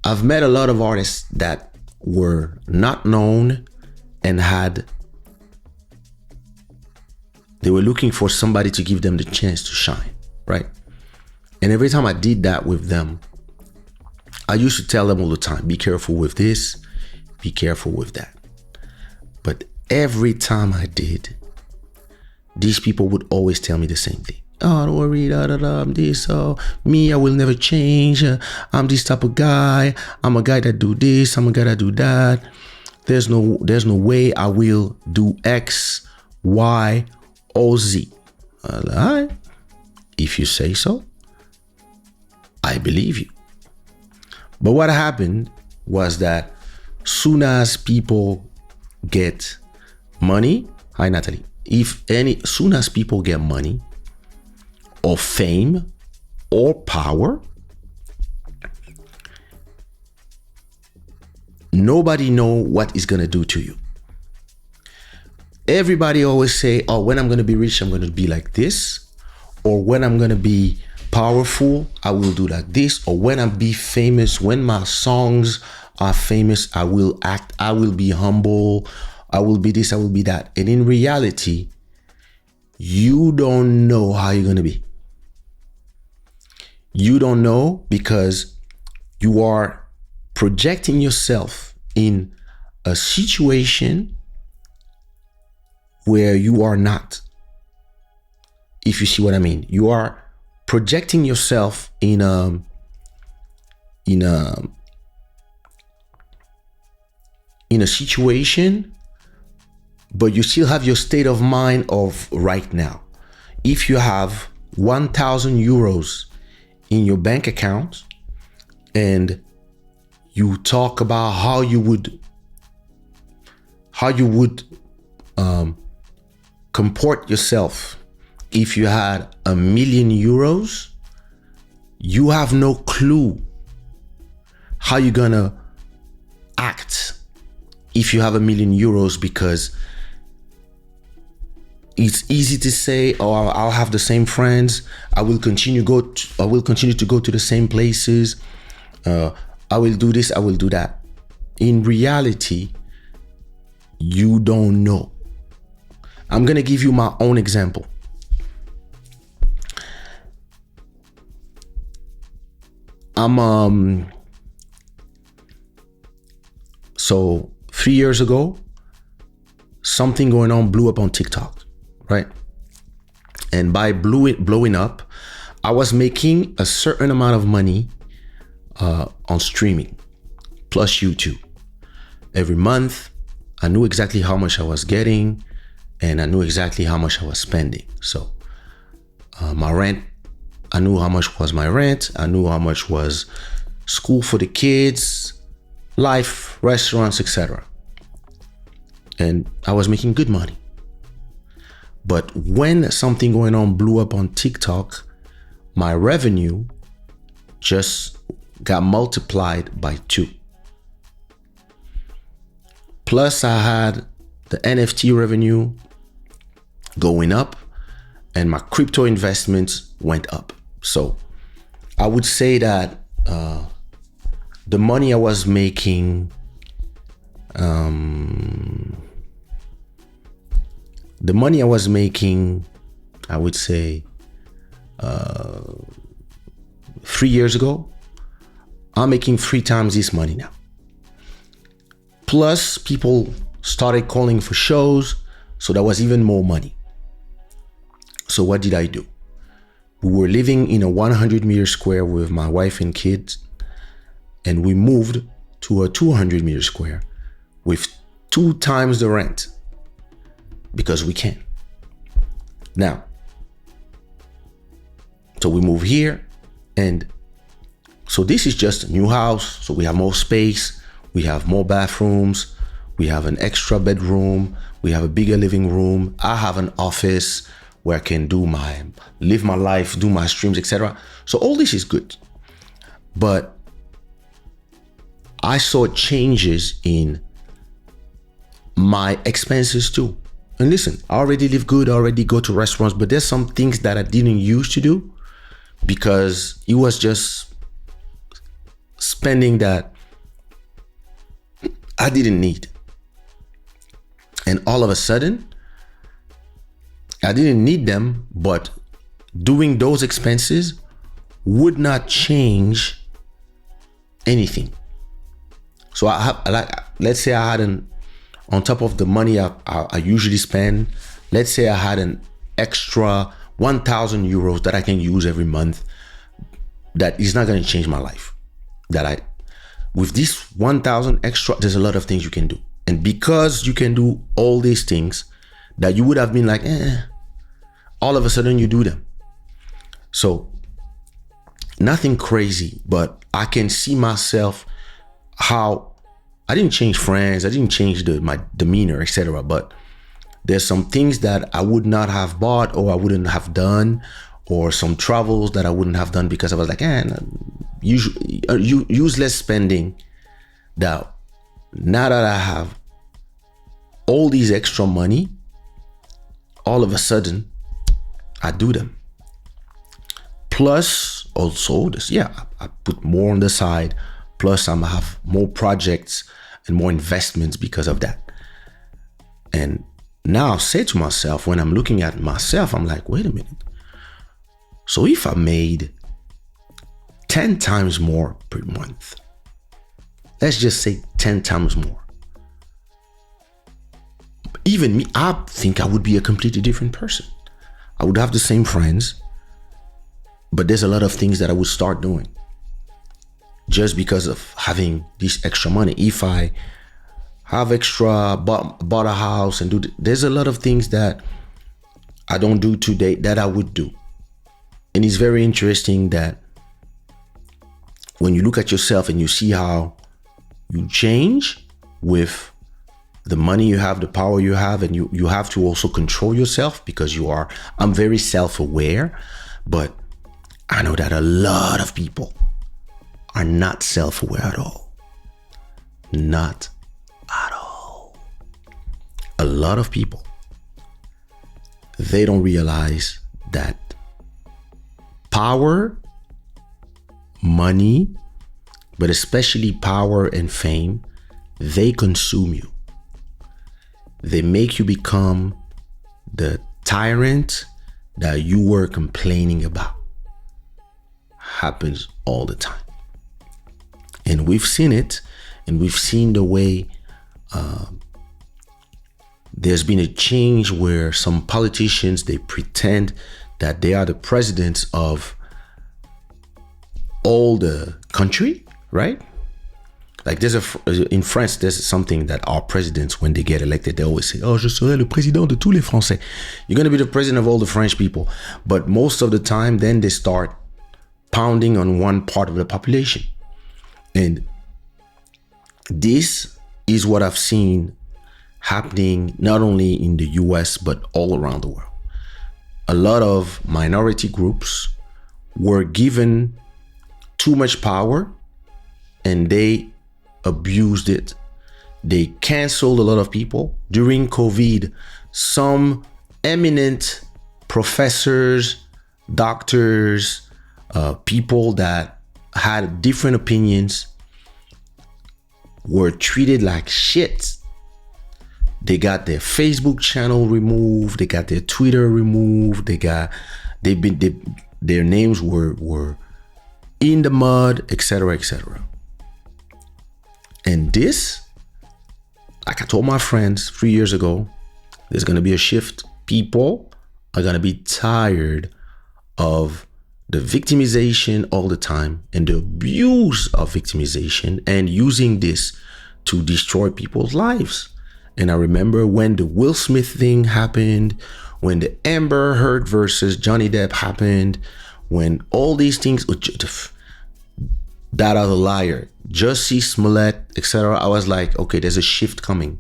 I've met a lot of artists that were not known and they were looking for somebody to give them the chance to shine, right? And every time I did that with them, I used to tell them all the time, be careful with this, be careful with that. But every time I did, these people would always tell me the same thing. Oh, don't worry, I'm this, me, I will never change. I'm this type of guy. I'm a guy that do this, I'm a guy that do that. There's no way I will do X, Y, or Z. All right. If you say so, I believe you. But what happened was that soon as people get money, hi Natalie, soon as people get money or fame or power, nobody know what it's gonna do to you. Everybody always say, oh, when I'm gonna be rich, I'm gonna be like this, or when I'm gonna be powerful, I will do like this, or when I be famous, when my songs are famous, I will act, I will be humble, I will be this, I will be that. And in reality, you don't know how you're gonna be. You don't know because you are projecting yourself in a situation where you are not. If you see what I mean, you are projecting yourself in a situation, but you still have your state of mind of right now. If you have 1,000 euros in your bank account and you talk about how you would comport yourself if you had 1,000,000 euros, you have no clue how you're gonna act if you have 1,000,000 euros, because it's easy to say, oh, I'll have the same friends, I will continue to go to the same places, I will do this, I will do that. In reality, you don't know. I'm gonna give you my own example. So 3 years ago, something going on blew up on TikTok, right? And by blowing up, I was making a certain amount of money on streaming plus YouTube. Every month, I knew exactly how much I was getting, and I knew exactly how much I was spending. So my rent, I knew how much was my rent. I knew how much was school for the kids, life, restaurants, etc. And I was making good money. But when something going on blew up on TikTok, my revenue just got multiplied by 2. Plus I had the NFT revenue going up and my crypto investments went up. So I would say that the money I was making, I would say 3 years ago, I'm making 3 times this money now. Plus people started calling for shows, so there was even more money. So what did I do? We were living in a 100-meter square with my wife and kids, and we moved to a 200-meter square with 2 times the rent because we can. Now, so we move here, and so this is just a new house. So we have more space, we have more bathrooms, we have an extra bedroom, we have a bigger living room. I have an office where I can live my life, do my streams, etc. So all this is good. But I saw changes in my expenses too. And listen, I already live good, I already go to restaurants, but there's some things that I didn't used to do because it was just spending that I didn't need. And all of a sudden, I didn't need them, but doing those expenses would not change anything. So I have, like, let's say I had on top of the money I usually spend, let's say I had an extra 1,000 euros that I can use every month. That is not going to change my life. With this 1,000 extra, there's a lot of things you can do. And because you can do all these things that you would have been like, all of a sudden you do them. So nothing crazy, but I can see myself how I didn't change friends, I didn't change my demeanor, etc. But there's some things that I would not have bought or I wouldn't have done, or some travels that I wouldn't have done because I was like, useless spending. That now that I have all these extra money, all of a sudden I do them. Plus also this, I put more on the side. Plus I'm gonna have more projects and more investments because of that. And now I say to myself, when I'm looking at myself, I'm like, wait a minute. So if I made 10 times more per month, let's just say 10 times more, even me, I think I would be a completely different person. I would have the same friends, but there's a lot of things that I would start doing just because of having this extra money. If I have extra, bought a house and there's a lot of things that I don't do today that I would do. And it's very interesting that when you look at yourself and you see how you change with the money you have, the power you have, and you have to also control yourself because I'm very self-aware, but I know that a lot of people are not self-aware at all. Not at all. A lot of people, they don't realize that power, money, but especially power and fame, they consume you. They make you become the tyrant that you were complaining about. Happens all the time. And we've seen it, and we've seen the way there's been a change where some politicians, they pretend that they are the presidents of all the country, right? Like in France, there's something that our presidents, when they get elected, they always say, "Oh, je serai le président de tous les Français." You're going to be the president of all the French people. But most of the time, then they start pounding on one part of the population. And this is what I've seen happening not only in the US, but all around the world. A lot of minority groups were given too much power and they abused it. They canceled a lot of people. During COVID, some eminent professors, doctors, people that had different opinions were treated like shit. They got their Facebook channel removed. They got their Twitter removed. Their names were in the mud, etc., etc. And this, like I told my friends 3 years ago, there's going to be a shift. People are going to be tired of the victimization all the time and the abuse of victimization and using this to destroy people's lives. And I remember when the Will Smith thing happened, when the Amber Heard versus Johnny Depp happened, when all these things, that other liar, Jussie Smollett, etc. I was like, okay, there's a shift coming.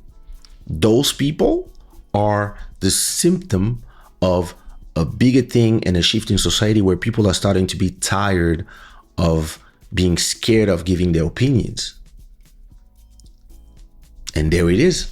Those people are the symptom of a bigger thing and a shift in society where people are starting to be tired of being scared of giving their opinions. And there it is.